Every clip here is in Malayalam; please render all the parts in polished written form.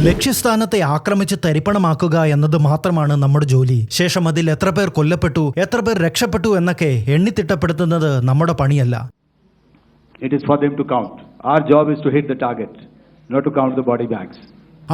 ലക്ഷ്യസ്ഥാനത്തെ ആക്രമിച്ച് തരിപ്പണമാക്കുക എന്നത് മാത്രമാണ് നമ്മുടെ ജോലി. ശേഷം അതിൽ എത്ര പേർ കൊല്ലപ്പെട്ടു, എത്ര പേർ രക്ഷപ്പെട്ടു എന്നൊക്കെ എണ്ണിത്തിട്ടപ്പെടുത്തുന്നത് നമ്മുടെ പണിയല്ല. It is for them to count. Our job is to hit the target, not to count the body bags.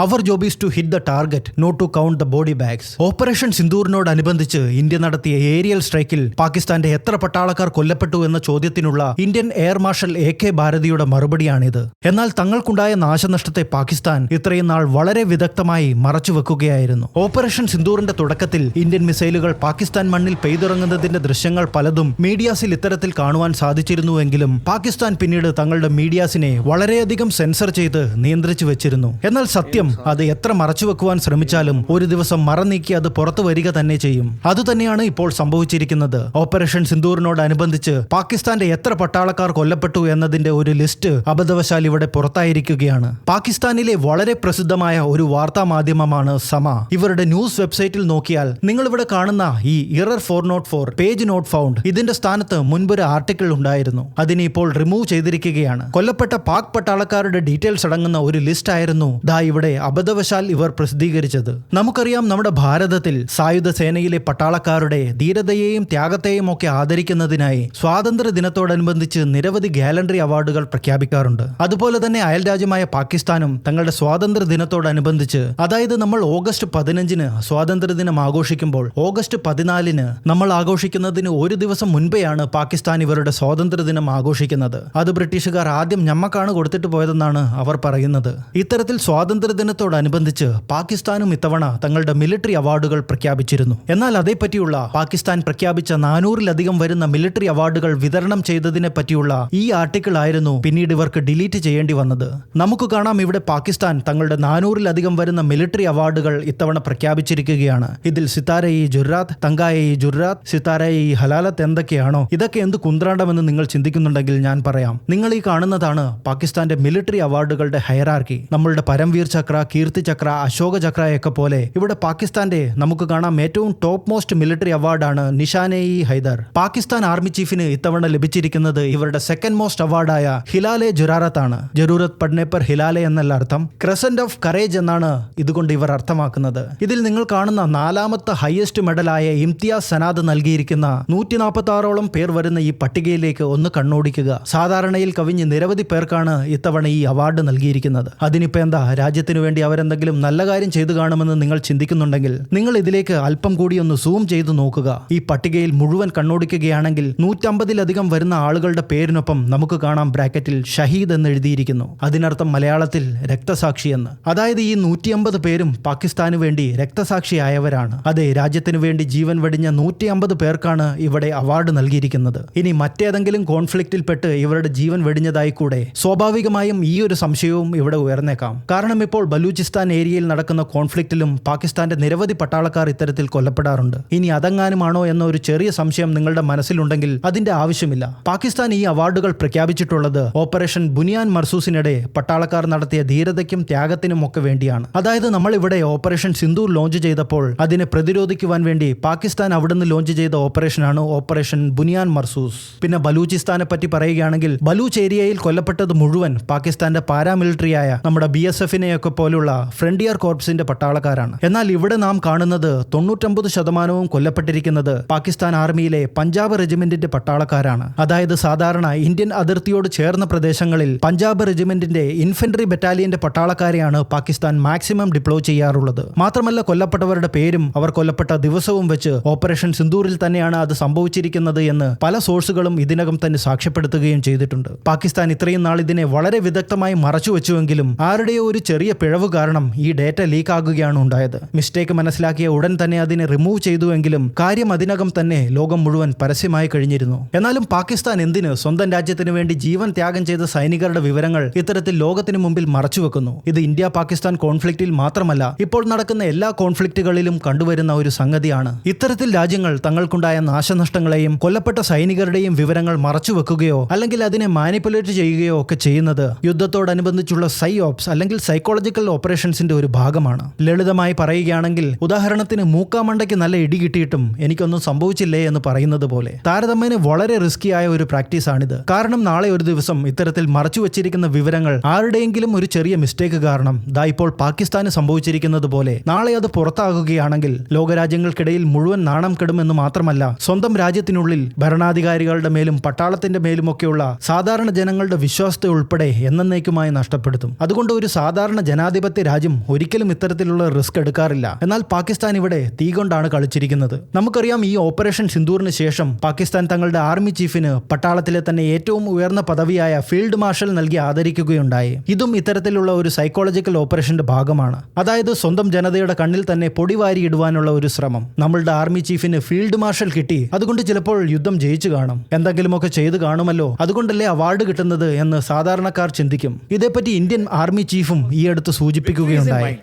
Our job is to hit the target, not to count the body bags. Operation സിന്ദൂറിനോടനുബന്ധിച്ച് ഇന്ത്യ നടത്തിയ ഏരിയൽ സ്ട്രൈക്കിൽ പാകിസ്ഥാന്റെ എത്ര പട്ടാളക്കാർ കൊല്ലപ്പെട്ടു എന്ന ചോദ്യത്തിനുള്ള ഇന്ത്യൻ എയർ മാർഷൽ AK ഭാരതിയുടെ മറുപടിയാണിത്. എന്നാൽ തങ്ങൾക്കുണ്ടായ നാശനഷ്ടത്തെ പാകിസ്ഥാൻ ഇത്രയും നാൾ വളരെ വിദഗ്ധമായി മറച്ചുവെക്കുകയായിരുന്നു. ഓപ്പറേഷൻ സിന്ദൂറിന്റെ തുടക്കത്തിൽ ഇന്ത്യൻ മിസൈലുകൾ പാകിസ്ഥാൻ മണ്ണിൽ പെയ്തിറങ്ങുന്നതിന്റെ ദൃശ്യങ്ങൾ പലതും മീഡിയാസിൽ ഇത്തരത്തിൽ കാണുവാൻ സാധിച്ചിരുന്നുവെങ്കിലും പാകിസ്ഥാൻ പിന്നീട് തങ്ങളുടെ മീഡിയാസിനെ വളരെയധികം സെൻസർ ചെയ്ത് നിയന്ത്രിച്ചു വെച്ചിരുന്നു. എന്നാൽ സത്യം അത് എത്ര മറച്ചുവെക്കുവാൻ ശ്രമിച്ചാലും ഒരു ദിവസം മറനീക്കി അത് പുറത്തു വരിക തന്നെ ചെയ്യും. അതുതന്നെയാണ് ഇപ്പോൾ സംഭവിച്ചിരിക്കുന്നത്. ഓപ്പറേഷൻ സിന്ദൂറിനോടനുബന്ധിച്ച് പാകിസ്ഥാന്റെ എത്ര പട്ടാളക്കാർ കൊല്ലപ്പെട്ടു എന്നതിന്റെ ഒരു ലിസ്റ്റ് അബദ്ധവശാൽ ഇവിടെ പുറത്തായിരിക്കുകയാണ്. പാകിസ്ഥാനിലെ വളരെ പ്രസിദ്ധമായ ഒരു വാർത്താ മാധ്യമമാണ് സമ. ഇവരുടെ ന്യൂസ് വെബ്സൈറ്റിൽ നോക്കിയാൽ നിങ്ങൾ ഇവിടെ കാണുന്ന ഈ ഇറർ 404 പേജ് നോട്ട് ഫൗണ്ട്, ഇതിന്റെ സ്ഥാനത്ത് മുൻപൊരു ആർട്ടിക്കിൾ ഉണ്ടായിരുന്നു. അതിനെ ഇപ്പോൾ റിമൂവ് ചെയ്തിരിക്കുകയാണ്. കൊല്ലപ്പെട്ട പാക് പട്ടാളക്കാരുടെ ഡീറ്റെയിൽസ് അടങ്ങുന്ന ഒരു ലിസ്റ്റ് ആയിരുന്നു ഇവിടെ അബദ്ധവശാൽ ഇവർ പ്രസിദ്ധീകരിച്ചത്. നമുക്കറിയാം, നമ്മുടെ ഭാരതത്തിൽ സായുധ സേനയിലെ പട്ടാളക്കാരുടെ ധീരതയെയും ത്യാഗത്തെയും ഒക്കെ ആദരിക്കുന്നതിനായി സ്വാതന്ത്ര്യ ദിനത്തോടനുബന്ധിച്ച് നിരവധി ഗാലൻട്രി അവാർഡുകൾ പ്രഖ്യാപിക്കാറുണ്ട്. അതുപോലെ തന്നെ അയൽരാജ്യമായ പാകിസ്ഥാനും തങ്ങളുടെ സ്വാതന്ത്ര്യ ദിനത്തോടനുബന്ധിച്ച്, അതായത് നമ്മൾ ഓഗസ്റ്റ് 15-ന് സ്വാതന്ത്ര്യ ദിനം ആഘോഷിക്കുമ്പോൾ ഓഗസ്റ്റ് 14-ന് നമ്മൾ ആഘോഷിക്കുന്നതിന് ഒരു ദിവസം മുൻപെയാണ് പാകിസ്ഥാൻ ഇവരുടെ സ്വാതന്ത്ര്യ ദിനം ആഘോഷിക്കുന്നത്. അത് ബ്രിട്ടീഷുകാർ ആദ്യം ഞമ്മക്കാണ് കൊടുത്തിട്ട് പോയതെന്നാണ് അവർ പറയുന്നത്. ഇത്തരത്തിൽ സ്വാതന്ത്ര്യ ദിനത്തോടനുബന്ധിച്ച് പാകിസ്ഥാനും ഇത്തവണ തങ്ങളുടെ മിലിറ്ററി അവാർഡുകൾ പ്രഖ്യാപിച്ചിരുന്നു. എന്നാൽ അതേപറ്റിയുള്ള പാകിസ്ഥാൻ പ്രഖ്യാപിച്ച 400-ലധികം വരുന്ന മിലിറ്ററി അവാർഡുകൾ വിതരണം ചെയ്തതിനെ പറ്റിയുള്ള ഈ ആർട്ടിക്കിൾ ആയിരുന്നു പിന്നീട് ഇവർക്ക് ഡിലീറ്റ് ചെയ്യേണ്ടി വന്നത്. നമുക്ക് കാണാം, ഇവിടെ പാകിസ്ഥാൻ തങ്ങളുടെ 400-ലധികം വരുന്ന മിലിറ്ററി അവാർഡുകൾ ഇത്തവണ പ്രഖ്യാപിച്ചിരിക്കുകയാണ്. ഇതിൽ സിതാര-ഇ ജുറാത്ത്, തങ്കായ-ഇ ജുറാത്ത്, സിതാര-ഇ ഹലാലത്ത് എന്തൊക്കെയാണോ, ഇതൊക്കെ എന്ത് കുന്ത്രാണ്ടമെന്ന് നിങ്ങൾ ചിന്തിക്കുന്നുണ്ടെങ്കിൽ ഞാൻ പറയാം. നിങ്ങൾ ഈ കാണുന്നതാണ് പാകിസ്ഥാന്റെ മിലിറ്ററി അവാർഡുകളുടെ ഹയറാർക്കി. നമ്മളുടെ പരംവീർ ചക്ര, കീർത്തി ചക്ര, അശോക ചക്രയൊക്കെ പോലെ ഇവിടെ പാകിസ്ഥാന്റെ നമുക്ക് കാണാം ഏറ്റവും ടോപ്പ് മോസ്റ്റ് മിലിറ്ററി അവാർഡാണ് നിഷാൻ-ഇ ഹൈദർ. പാകിസ്ഥാൻ ആർമി ചീഫിന് ഇത്തവണ ലഭിച്ചിരിക്കുന്നത് ഇവരുടെ സെക്കൻഡ് മോസ്റ്റ് അവാർഡായ ഹിലാലെ ജുറാറത്ത് ആണ്. ജറൂറത്ത് പഡ്നെ പർ ഹിലാലെ എന്നല്ല അർത്ഥം, ക്രസന്റ് ഓഫ് കറേജ് എന്നാണ് ഇതുകൊണ്ട് ഇവർ അർത്ഥമാക്കുന്നത്. ഇതിൽ നിങ്ങൾ കാണുന്ന 4ാമത്തെ ഹയസ്റ്റ് മെഡലായ ഇംതിയാസ് സനാദ് നൽകിയിരിക്കുന്ന 146ഓളം പേർ വരുന്ന ഈ പട്ടികയിലേക്ക് ഒന്ന് കണ്ണോടിക്കുക. സാധാരണയിൽ കവിഞ്ഞ് നിരവധി പേർക്കാണ് ഇത്തവണ ഈ അവാർഡ് നൽകിയിരിക്കുന്നത്. അതിനിപ്പോ എന്താ, രാജ്യത്തിനു വേണ്ടി അവരെന്തെങ്കിലും നല്ല കാര്യം ചെയ്തു കാണുമെന്ന് നിങ്ങൾ ചിന്തിക്കുന്നുണ്ടെങ്കിൽ നിങ്ങൾ ഇതിലേക്ക് അല്പം കൂടി ഒന്ന് സൂം ചെയ്തു നോക്കുക. ഈ പട്ടികയിൽ മുഴുവൻ കണ്ണോടിക്കുകയാണെങ്കിൽ 150-ലധികം വരുന്ന ആളുകളുടെ പേരിനൊപ്പം നമുക്ക് കാണാം ബ്രാക്കറ്റിൽ ഷഹീദ് എന്ന് എഴുതിയിരിക്കുന്നു. അതിനർത്ഥം മലയാളത്തിൽ രക്തസാക്ഷി എന്ന്. അതായത് ഈ 150 പേരും പാകിസ്ഥാനു വേണ്ടി രക്തസാക്ഷിയായവരാണ്. അതെ, രാജ്യത്തിനു വേണ്ടി ജീവൻ വെടിഞ്ഞ 150 പേർക്കാണ് ഇവിടെ അവാർഡ് നൽകിയിരിക്കുന്നത്. ഇനി മറ്റേതെങ്കിലും കോൺഫ്ലിക്റ്റിൽപ്പെട്ട് ഇവരുടെ ജീവൻ വെടിഞ്ഞതായി കൂടെ? സ്വാഭാവികമായും ഈ ഒരു സംശയവും ഇവിടെ ഉയർന്നേക്കാം. കാരണം ഇപ്പോൾ ബലൂചിസ്ഥാൻ ഏരിയയിൽ നടക്കുന്ന കോൺഫ്ലിക്റ്റിലും പാകിസ്ഥാന്റെ നിരവധി പട്ടാളക്കാർ ഇത്തരത്തിൽ കൊല്ലപ്പെടാറുണ്ട്. ഇനി അതെങ്ങാനുമാണോ എന്ന ഒരു ചെറിയ സംശയം നിങ്ങളുടെ മനസ്സിലുണ്ടെങ്കിൽ അതിന്റെ ആവശ്യമില്ല. പാകിസ്ഥാൻ ഈ അവാർഡുകൾ പ്രഖ്യാപിച്ചിട്ടുള്ളത് ഓപ്പറേഷൻ ബുനിയാൻ മർസൂസിനിടെ പട്ടാളക്കാർ നടത്തിയ ധീരതയ്ക്കും ത്യാഗത്തിനും ഒക്കെ വേണ്ടിയാണ്. അതായത് നമ്മൾ ഇവിടെ ഓപ്പറേഷൻ സിന്ദൂർ ലോഞ്ച് ചെയ്തപ്പോൾ അതിനെ പ്രതിരോധിക്കുവാൻ വേണ്ടി പാകിസ്ഥാൻ അവിടുന്ന് ലോഞ്ച് ചെയ്ത ഓപ്പറേഷനാണ് ഓപ്പറേഷൻ ബുനിയാൻ മർസൂസ്. പിന്നെ ബലൂചിസ്ഥാനെ പറ്റി പറയുകയാണെങ്കിൽ ബലൂച്ച് ഏരിയയിൽ കൊല്ലപ്പെട്ടത് മുഴുവൻ പാകിസ്ഥാന്റെ പാരാമിലിറ്ററിയായ നമ്മുടെ BSF-നെയൊക്കെ പോലുള്ള ഫ്രണ്ടിയർ കോർപ്സിന്റെ പട്ടാളക്കാരാണ്. എന്നാൽ ഇവിടെ നാം കാണുന്നത് 99% കൊല്ലപ്പെട്ടിരിക്കുന്നത് പാകിസ്ഥാൻ ആർമിയിലെ പഞ്ചാബ് റെജിമെന്റിന്റെ പട്ടാളക്കാരാണ്. അതായത് സാധാരണ ഇന്ത്യൻ അതിർത്തിയോട് ചേർന്ന പ്രദേശങ്ങളിൽ പഞ്ചാബ് റെജിമെന്റിന്റെ ഇൻഫൻട്രി ബറ്റാലിയന്റെ പട്ടാളക്കാരെയാണ് പാകിസ്ഥാൻ മാക്സിമം ഡിപ്ലോയ് ചെയ്യാറുള്ളത്. മാത്രമല്ല കൊല്ലപ്പെട്ടവരുടെ പേരും അവർ കൊല്ലപ്പെട്ട ദിവസവും വെച്ച് ഓപ്പറേഷൻ സിന്ദൂറിൽ തന്നെയാണ് അത് സംഭവിച്ചിരിക്കുന്നത് എന്ന് പല സോഴ്സുകളും ഇതിനകം തന്നെ സാക്ഷ്യപ്പെടുത്തുകയും ചെയ്തിട്ടുണ്ട്. പാകിസ്ഥാൻ ഇത്രയും നാൾ ഇതിനെ വളരെ വിദഗ്ധമായി മറച്ചുവെച്ചുവെങ്കിലും ആരുടെയോ ഒരു ചെറിയ പിഴവ് കാരണം ഈ ഡേറ്റ ലീക്ക് ആകുകയാണ് ഉണ്ടായത്. മിസ്റ്റേക്ക് മനസ്സിലാക്കിയ ഉടൻ തന്നെ അതിനെ റിമൂവ് ചെയ്തുവെങ്കിലും കാര്യം അതിനകം തന്നെ ലോകം മുഴുവൻ പരസ്യമായി കഴിഞ്ഞിരുന്നു. എന്നാലും പാകിസ്ഥാൻ എന്തിന് സ്വന്തം രാജ്യത്തിന് വേണ്ടി ജീവൻ ത്യാഗം ചെയ്ത സൈനികരുടെ വിവരങ്ങൾ ഇത്തരത്തിൽ ലോകത്തിന് മുമ്പിൽ മറച്ചുവെക്കുന്നു? ഇത് ഇന്ത്യ പാകിസ്ഥാൻ കോൺഫ്ലിക്റ്റിൽ മാത്രമല്ല, ഇപ്പോൾ നടക്കുന്ന എല്ലാ കോൺഫ്ലിക്റ്റുകളിലും കണ്ടുവരുന്ന ഒരു സംഗതിയാണ്. ഇത്തരത്തിൽ രാജ്യങ്ങൾ തങ്ങൾക്കുണ്ടായ നാശനഷ്ടങ്ങളെയും കൊല്ലപ്പെട്ട സൈനികരുടെയും വിവരങ്ങൾ മറച്ചുവെക്കുകയോ അല്ലെങ്കിൽ അതിനെ മാനിപ്പുലേറ്റ് ചെയ്യുകയോ ഒക്കെ ചെയ്യുന്നത് യുദ്ധത്തോടനുബന്ധിച്ചുള്ള സൈ ഓപ്സ് അല്ലെങ്കിൽ സൈക്കോളജിക്കൽ സൈക്കോളജിക്കൽ ഓപ്പറേഷൻസിന്റെ ഒരു ഭാഗമാണ്. ലളിതമായി പറയുകയാണെങ്കിൽ, ഉദാഹരണത്തിന് മൂക്കാമണ്ടയ്ക്ക് നല്ല ഇടി കിട്ടിയിട്ടും എനിക്കൊന്നും സംഭവിച്ചില്ലേ എന്ന് പറയുന്നത് പോലെ താരതമ്യേന വളരെ റിസ്കി ആയ ഒരു പ്രാക്ടീസാണിത്. കാരണം നാളെ ഒരു ദിവസം ഇത്തരത്തിൽ മറച്ചു വെച്ചിരിക്കുന്ന വിവരങ്ങൾ ആരുടെയെങ്കിലും ഒരു ചെറിയ മിസ്റ്റേക്ക് കാരണം ഇപ്പോൾ പാകിസ്ഥാന് സംഭവിച്ചിരിക്കുന്നത് പോലെ നാളെ അത് പുറത്താകുകയാണെങ്കിൽ ലോകരാജ്യങ്ങൾക്കിടയിൽ മുഴുവൻ നാണം കെടുമെന്ന് മാത്രമല്ല, സ്വന്തം രാജ്യത്തിനുള്ളിൽ ഭരണാധികാരികളുടെ മേലും പട്ടാളത്തിന്റെ മേലുമൊക്കെയുള്ള സാധാരണ ജനങ്ങളുടെ വിശ്വാസത്തെ ഉൾപ്പെടെ എന്നേക്കുമായി നഷ്ടപ്പെടുത്തും. അതുകൊണ്ട് ഒരു സാധാരണ ജനാധിപത്യ രാജ്യം ഒരിക്കലും ഇത്തരത്തിലുള്ള റിസ്ക് എടുക്കാറില്ല. എന്നാൽ പാകിസ്ഥാൻ ഇവിടെ തീ കൊണ്ടാണ് കളിച്ചിരിക്കുന്നത്. നമുക്കറിയാം, ഈ ഓപ്പറേഷൻ സിന്ദൂറിന് ശേഷം പാകിസ്ഥാൻ തങ്ങളുടെ ആർമി ചീഫിന് പട്ടാളത്തിലെ തന്നെ ഏറ്റവും ഉയർന്ന പദവിയായ ഫീൽഡ് മാർഷൽ നൽകി ആദരിക്കുകയുണ്ടായി. ഇതും ഇത്തരത്തിലുള്ള ഒരു സൈക്കോളജിക്കൽ ഓപ്പറേഷന്റെ ഭാഗമാണ്. അതായത് സ്വന്തം ജനതയുടെ കണ്ണിൽ തന്നെ പൊടിവാരി ഇടുവാനുള്ള ഒരു ശ്രമം. നമ്മളുടെ ആർമി ചീഫിന് ഫീൽഡ് മാർഷൽ കിട്ടി, അതുകൊണ്ട് ചിലപ്പോൾ യുദ്ധം ജയിച്ചു കാണും, എന്തെങ്കിലുമൊക്കെ ചെയ്തു കാണുമല്ലോ, അതുകൊണ്ടല്ലേ അവാർഡ് കിട്ടുന്നത് എന്ന് സാധാരണക്കാർ ചിന്തിക്കും. ഇതേപ്പറ്റി ഇന്ത്യൻ ആർമി ചീഫും ഈ അടുത്ത് സൂചിപ്പിക്കുകയുണ്ടായി.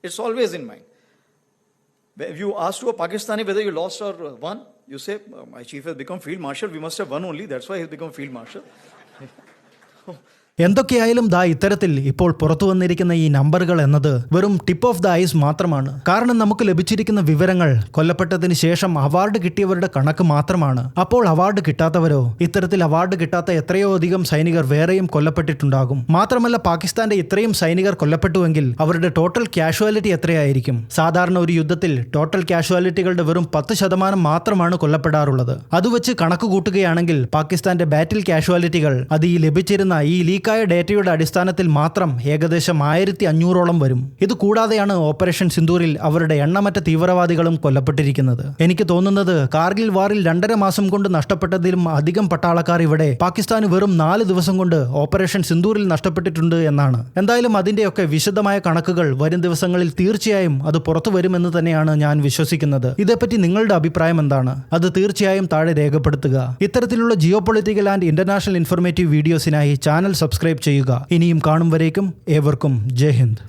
It's always in mind. If you ask to a Pakistani whether you lost or won, you say, my chief has become field marshal, we must have won only, that's why he's become field marshal. എന്തൊക്കെയായാലും ഇത്തരത്തിൽ ഇപ്പോൾ പുറത്തു വന്നിരിക്കുന്ന ഈ നമ്പറുകൾ എന്നത് വെറും ടിപ്പ് ഓഫ് ദ ഐസ് മാത്രമാണ്. കാരണം നമുക്ക് ലഭിച്ചിരിക്കുന്ന വിവരങ്ങൾ കൊല്ലപ്പെട്ടതിന് ശേഷം അവാർഡ് കിട്ടിയവരുടെ കണക്ക് മാത്രമാണ്. അപ്പോൾ അവാർഡ് കിട്ടാത്തവരോ, ഇത്തരത്തിൽ അവാർഡ് കിട്ടാത്ത എത്രയോ അധികം സൈനികർ വേറെയും കൊല്ലപ്പെട്ടിട്ടുണ്ടാകും. മാത്രമല്ല, പാകിസ്ഥാന്റെ ഇത്രയും സൈനികർ കൊല്ലപ്പെട്ടുവെങ്കിൽ അവരുടെ ടോട്ടൽ കാഷ്വാലിറ്റി എത്രയായിരിക്കും? സാധാരണ ഒരു യുദ്ധത്തിൽ ടോട്ടൽ കാഷ്വാലിറ്റികളുടെ വെറും 10% മാത്രമാണ് കൊല്ലപ്പെടാറുള്ളത്. അതുവെച്ച് കണക്ക് കൂട്ടുകയാണെങ്കിൽ പാകിസ്ഥാന്റെ ബാറ്റിൽ കാഷ്വാലിറ്റികൾ അത് ഈ ലഭിച്ചിരുന്ന ഈ ലീക്കായ ഡേറ്റയുടെ അടിസ്ഥാനത്തിൽ മാത്രം ഏകദേശം 1500ഓളം വരും. ഇത് കൂടാതെയാണ് ഓപ്പറേഷൻ സിന്ദൂറിൽ അവരുടെ എണ്ണമറ്റ തീവ്രവാദികളും കൊല്ലപ്പെട്ടിരിക്കുന്നത്. എനിക്ക് തോന്നുന്നത് കാർഗിൽ വാറിൽ 2.5 മാസം കൊണ്ട് നഷ്ടപ്പെട്ടതിലും അധികം പട്ടാളക്കാർ ഇവിടെ പാകിസ്ഥാന് വെറും 4 ദിവസം കൊണ്ട് ഓപ്പറേഷൻ സിന്ദൂറിൽ നഷ്ടപ്പെട്ടിട്ടുണ്ട് എന്നാണ്. എന്തായാലും അതിന്റെയൊക്കെ വിശദമായ കണക്കുകൾ വരും ദിവസങ്ങളിൽ തീർച്ചയായും അത് പുറത്തു വരുമെന്ന് തന്നെയാണ് ഞാൻ വിശ്വസിക്കുന്നത്. ഇതേപ്പറ്റി നിങ്ങളുടെ അഭിപ്രായം എന്താണ്? അത് തീർച്ചയായും താഴെ രേഖപ്പെടുത്തുക. ഇത്തരത്തിലുള്ള geo political and international informative വീഡിയോസിനായി ചാനൽ സബ്സ്ക്രൈബ് ചെയ്യുക. ഇനിയും കാണും വരേക്കും ഏവർക്കും ജയ് ഹിന്ദ്.